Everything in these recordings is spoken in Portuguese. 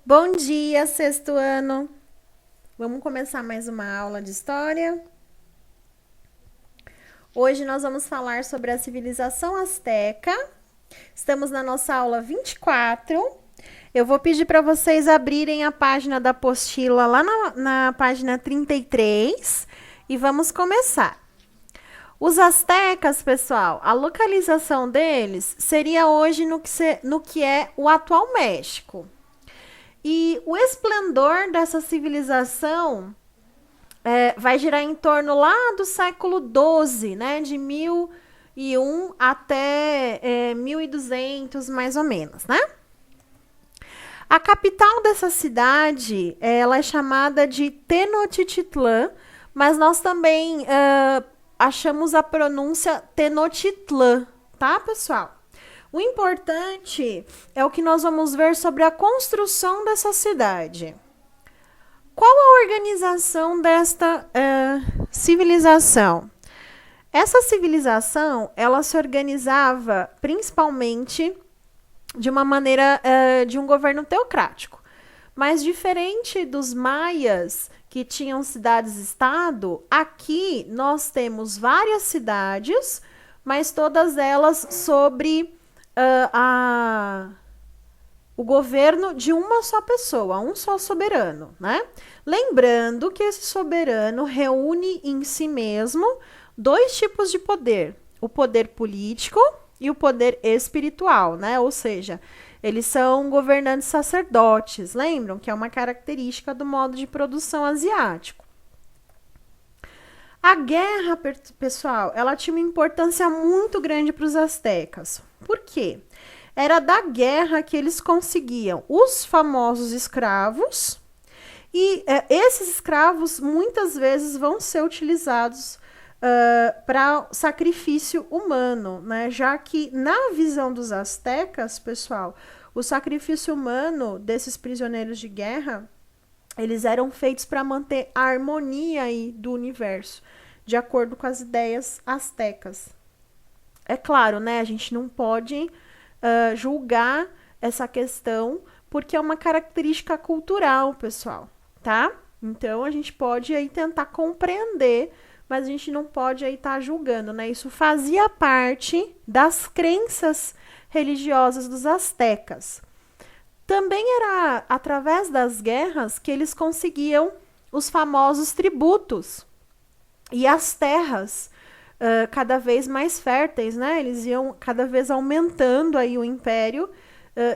Bom dia, sexto ano. Vamos começar mais uma aula de história. Hoje nós vamos falar sobre a civilização asteca. Estamos na nossa aula 24. Eu vou pedir para vocês abrirem a página da apostila lá na página 33 e vamos começar. Os astecas, pessoal, a localização deles seria hoje no que é o atual México. E o esplendor dessa civilização vai girar em torno lá do século XII, né? De 1001 até 1200, mais ou menos, né? A capital dessa cidade, ela é chamada de Tenochtitlan, mas nós também achamos a pronúncia Tenochtitlan, tá, pessoal? O importante é o que nós vamos ver sobre a construção dessa cidade. Qual a organização desta civilização? Essa civilização, ela se organizava principalmente de uma maneira de um governo teocrático. Mas diferente dos maias, que tinham cidades-estado, aqui nós temos várias cidades, mas todas elas sobre o governo de uma só pessoa, um só soberano, né? Lembrando que esse soberano reúne em si mesmo dois tipos de poder: o poder político e o poder espiritual, né? Ou seja, eles são governantes sacerdotes, lembram? Que é uma característica do modo de produção asiático. A guerra, pessoal, ela tinha uma importância muito grande para os astecas. Por quê? Era da guerra que eles conseguiam os famosos escravos, e esses escravos muitas vezes vão ser utilizados para sacrifício humano, né? Já que na visão dos astecas, pessoal, o sacrifício humano desses prisioneiros de guerra, eles eram feitos para manter a harmonia aí do universo, de acordo com as ideias astecas. É claro, né? A gente não pode julgar essa questão, porque é uma característica cultural, pessoal, tá? Então, a gente pode aí tentar compreender, mas a gente não pode aí estar julgando, né? Isso fazia parte das crenças religiosas dos astecas. Também era através das guerras que eles conseguiam os famosos tributos e as terras cada vez mais férteis, né? Eles iam cada vez aumentando aí o império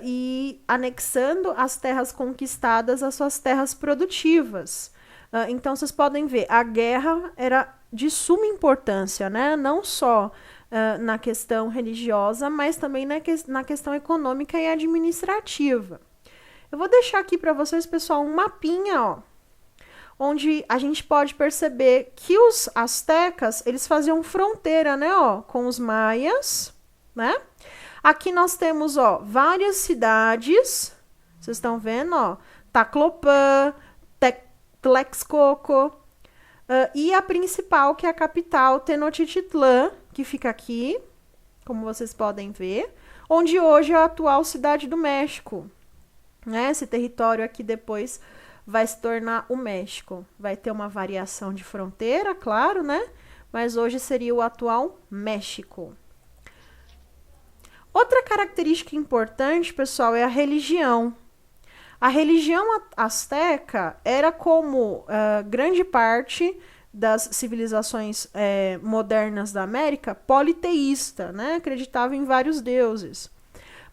e anexando as terras conquistadas às suas terras produtivas. Então, vocês podem ver, a guerra era de suma importância, né? Não só na questão religiosa, mas também na questão econômica e administrativa. Eu vou deixar aqui para vocês, pessoal, um mapinha, ó, onde a gente pode perceber que os astecas, eles faziam fronteira, né, ó, com os maias, né? Aqui nós temos, ó, várias cidades, vocês estão vendo, ó, Taclopan, Texcoco, e a principal, que é a capital, Tenochtitlan, que fica aqui, como vocês podem ver, onde hoje é a atual cidade do México, né? Esse território aqui depois vai se tornar o México. Vai ter uma variação de fronteira, claro, né? Mas hoje seria o atual México. Outra característica importante, pessoal, é a religião. A religião asteca era como grande parte das civilizações modernas da América, politeísta, né? Acreditava em vários deuses.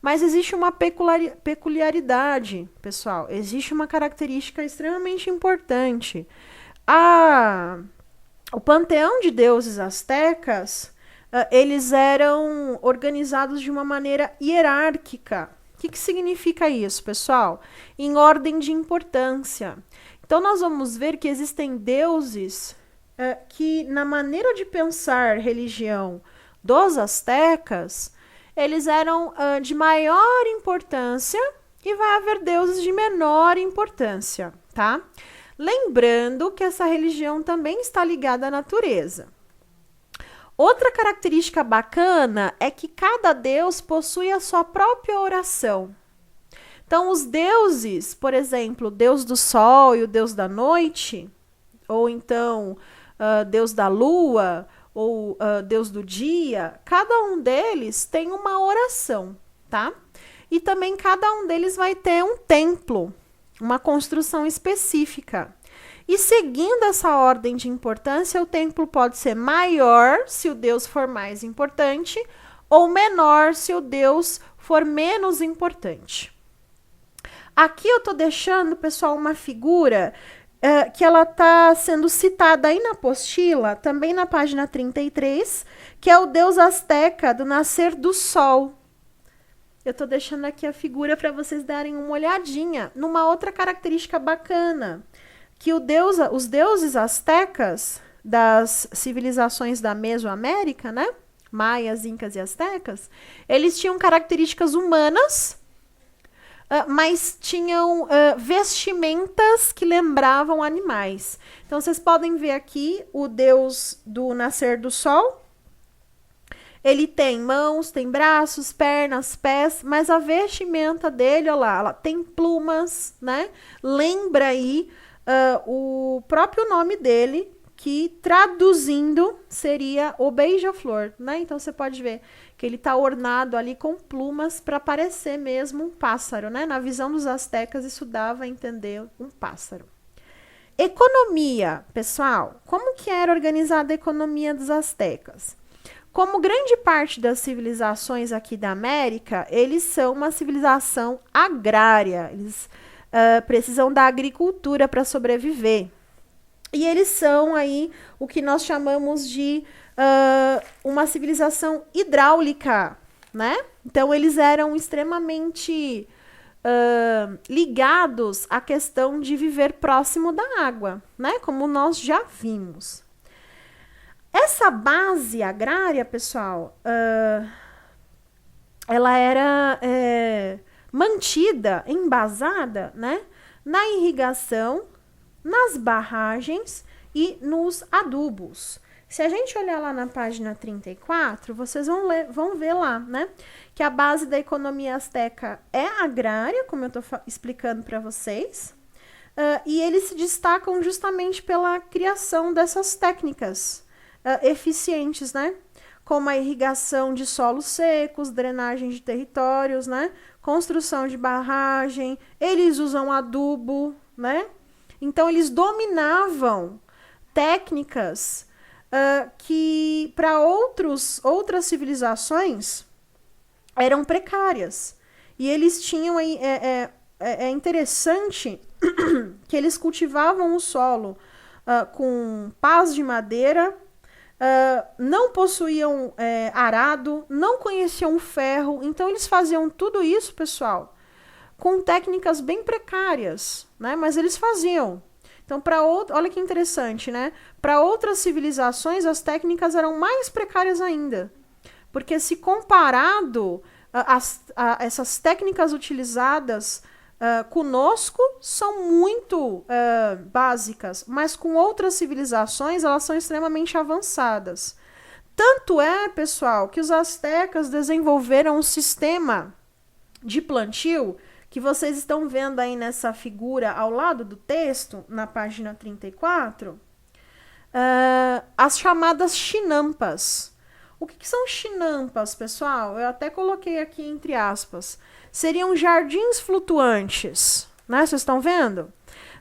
Mas existe uma peculiaridade, pessoal. Existe uma característica extremamente importante. O panteão de deuses astecas, eles eram organizados de uma maneira hierárquica. O que significa isso, pessoal? Em ordem de importância. Então, nós vamos ver que existem deuses que, na maneira de pensar religião dos astecas, eles eram de maior importância e vai haver deuses de menor importância, tá? Lembrando que essa religião também está ligada à natureza. Outra característica bacana é que cada deus possui a sua própria oração. Então, os deuses, por exemplo, o deus do sol e o deus da noite, ou então deus da lua, ou deus do dia, cada um deles tem uma oração, tá? E também cada um deles vai ter um templo, uma construção específica. E seguindo essa ordem de importância, o templo pode ser maior se o deus for mais importante, ou menor se o deus for menos importante. Aqui eu estou deixando, pessoal, uma figura que ela está sendo citada aí na apostila, também na página 33, que é o deus asteca do nascer do sol. Eu estou deixando aqui a figura para vocês darem uma olhadinha numa outra característica bacana, que os deuses astecas das civilizações da Mesoamérica, né? Maias, incas e astecas, eles tinham características humanas, mas tinham vestimentas que lembravam animais. Então, vocês podem ver aqui o deus do nascer do sol. Ele tem mãos, tem braços, pernas, pés, mas a vestimenta dele, olha lá, ela tem plumas, né? Lembra aí o próprio nome dele, que traduzindo seria o beija-flor, né? Então você pode ver que ele está ornado ali com plumas para parecer mesmo um pássaro, né? Na visão dos astecas isso dava a entender um pássaro. Economia, pessoal, como que era organizada a economia dos astecas? Como grande parte das civilizações aqui da América, eles são uma civilização agrária, eles precisam da agricultura para sobreviver. E eles são aí o que nós chamamos de uma civilização hidráulica, né? Então, eles eram extremamente ligados à questão de viver próximo da água, né? Como nós já vimos. Essa base agrária, pessoal, ela era mantida, embasada, né? Na irrigação, nas barragens e nos adubos. Se a gente olhar lá na página 34, vocês vão ver lá, né? Que a base da economia asteca é agrária, como eu estou explicando para vocês. E eles se destacam justamente pela criação dessas técnicas eficientes, né? Como a irrigação de solos secos, drenagem de territórios, né? Construção de barragem, eles usam adubo, né? Então, eles dominavam técnicas que, para outras civilizações, eram precárias. E eles tinham... É interessante que eles cultivavam o solo com pás de madeira, não possuíam arado, não conheciam ferro. Então, eles faziam tudo isso, pessoal, com técnicas bem precárias, né? Mas eles faziam. Então, olha que interessante, né? Para outras civilizações, as técnicas eram mais precárias ainda. Porque se comparado a essas técnicas utilizadas conosco, são muito básicas, mas com outras civilizações, elas são extremamente avançadas. Tanto é, pessoal, que os astecas desenvolveram um sistema de plantio que vocês estão vendo aí nessa figura ao lado do texto, na página 34, as chamadas chinampas. O que são chinampas, pessoal? Eu até coloquei aqui entre aspas. Seriam jardins flutuantes, né? Vocês estão vendo?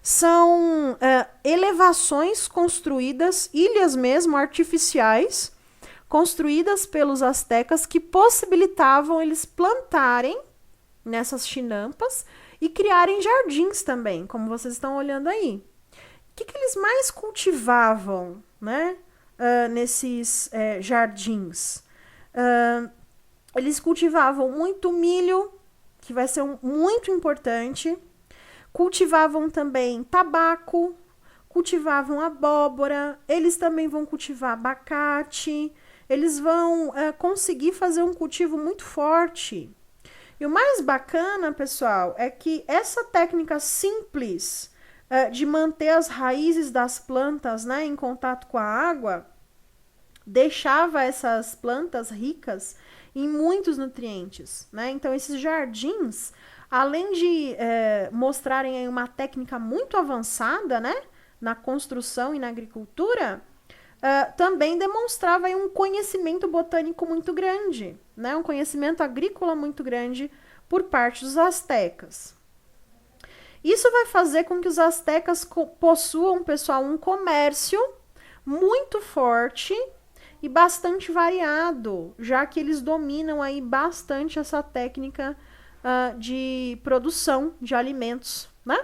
São elevações construídas, ilhas mesmo, artificiais, construídas pelos astecas que possibilitavam eles plantarem nessas chinampas e criarem jardins também, como vocês estão olhando aí. O que eles mais cultivavam, né, nesses jardins? Eles cultivavam muito milho, que vai ser muito importante. Cultivavam também tabaco, cultivavam abóbora, eles também vão cultivar abacate, eles vão conseguir fazer um cultivo muito forte. E o mais bacana, pessoal, é que essa técnica simples de manter as raízes das plantas, né, em contato com a água, deixava essas plantas ricas em muitos nutrientes, né? Então, esses jardins, além de mostrarem aí uma técnica muito avançada, né, na construção e na agricultura, também demonstrava aí um conhecimento botânico muito grande, né, um conhecimento agrícola muito grande por parte dos astecas. Isso vai fazer com que os astecas possuam, pessoal, um comércio muito forte e bastante variado, já que eles dominam aí bastante essa técnica de produção de alimentos, né?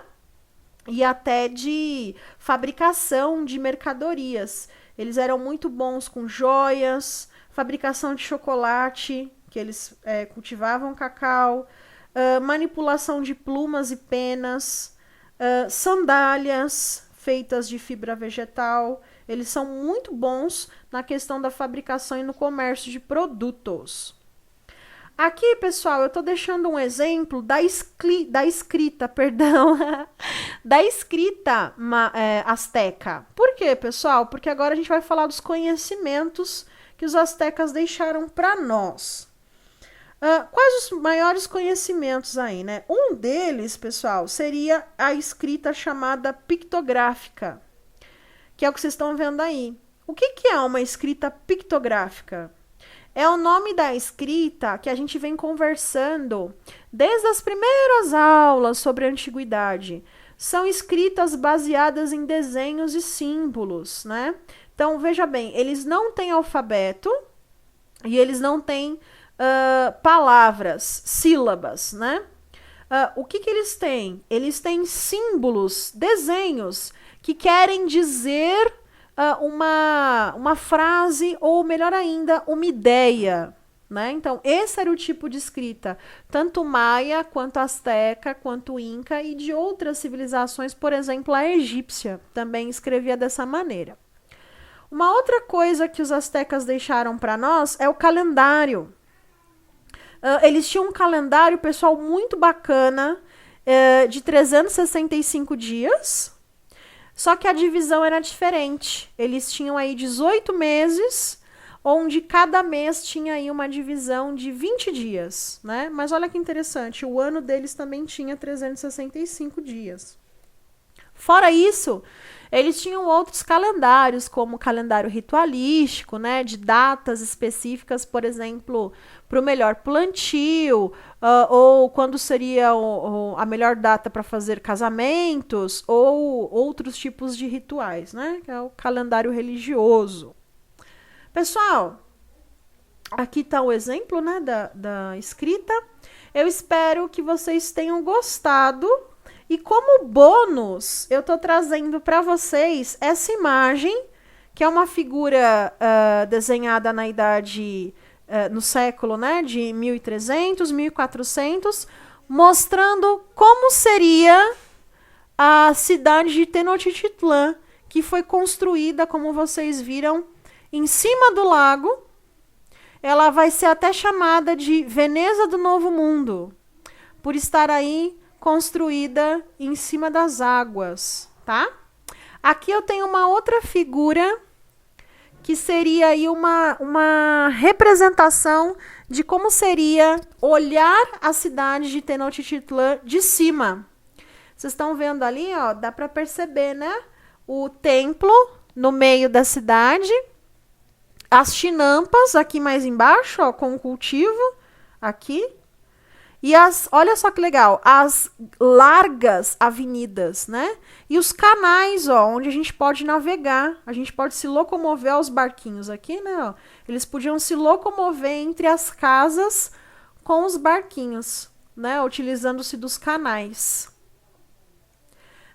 E até de fabricação de mercadorias. Eles eram muito bons com joias, fabricação de chocolate, que eles cultivavam cacau, manipulação de plumas e penas, sandálias feitas de fibra vegetal. Eles são muito bons na questão da fabricação e no comércio de produtos. Aqui, pessoal, eu estou deixando um exemplo da escrita, perdão, da escrita asteca. Por quê, pessoal? Porque agora a gente vai falar dos conhecimentos que os astecas deixaram para nós. Quais os maiores conhecimentos aí, né? Um deles, pessoal, seria a escrita chamada pictográfica, que é o que vocês estão vendo aí. O que é uma escrita pictográfica? É o nome da escrita que a gente vem conversando desde as primeiras aulas sobre a antiguidade. São escritas baseadas em desenhos e símbolos, né? Então, veja bem, eles não têm alfabeto e eles não têm palavras, sílabas, né? O que eles têm? Eles têm símbolos, desenhos, que querem dizer uma frase, ou melhor ainda, uma ideia, né? Então, esse era o tipo de escrita, tanto maia, quanto asteca, quanto inca e de outras civilizações, por exemplo, a egípcia também escrevia dessa maneira. Uma outra coisa que os astecas deixaram para nós é o calendário. Eles tinham um calendário, pessoal, muito bacana, de 365 dias, só que a divisão era diferente. Eles tinham aí 18 meses, onde cada mês tinha aí uma divisão de 20 dias, né? Mas olha que interessante, o ano deles também tinha 365 dias. Fora isso, eles tinham outros calendários, como o calendário ritualístico, né, de datas específicas, por exemplo, para o melhor plantio, ou quando seria a melhor data para fazer casamentos, ou outros tipos de rituais, né, que é o calendário religioso. Pessoal, aqui está o exemplo, né, da escrita. Eu espero que vocês tenham gostado. E como bônus, eu estou trazendo para vocês essa imagem, que é uma figura desenhada na idade, no século, né, de 1300, 1400, mostrando como seria a cidade de Tenochtitlan, que foi construída, como vocês viram, em cima do lago. Ela vai ser até chamada de Veneza do Novo Mundo, por estar aí construída em cima das águas, tá? Aqui eu tenho uma outra figura que seria aí uma representação de como seria olhar a cidade de Tenochtitlan de cima. Vocês estão vendo ali, ó, dá para perceber, né? O templo no meio da cidade, as chinampas aqui mais embaixo, ó, com o cultivo aqui. E olha só que legal, as largas avenidas, né? E os canais, ó, onde a gente pode navegar, a gente pode se locomover aos barquinhos aqui, né? Ó, eles podiam se locomover entre as casas com os barquinhos, né? Utilizando-se dos canais.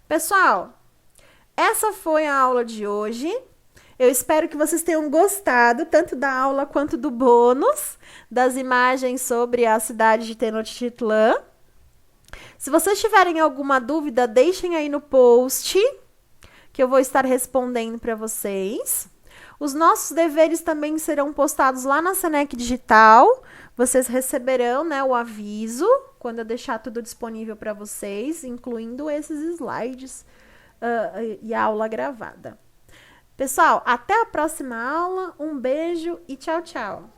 Pessoal, essa foi a aula de hoje. Eu espero que vocês tenham gostado, tanto da aula quanto do bônus, das imagens sobre a cidade de Tenochtitlan. Se vocês tiverem alguma dúvida, deixem aí no post, que eu vou estar respondendo para vocês. Os nossos deveres também serão postados lá na Senec Digital. Vocês receberão, né, o aviso quando eu deixar tudo disponível para vocês, incluindo esses slides e a aula gravada. Pessoal, até a próxima aula. Um beijo e tchau, tchau.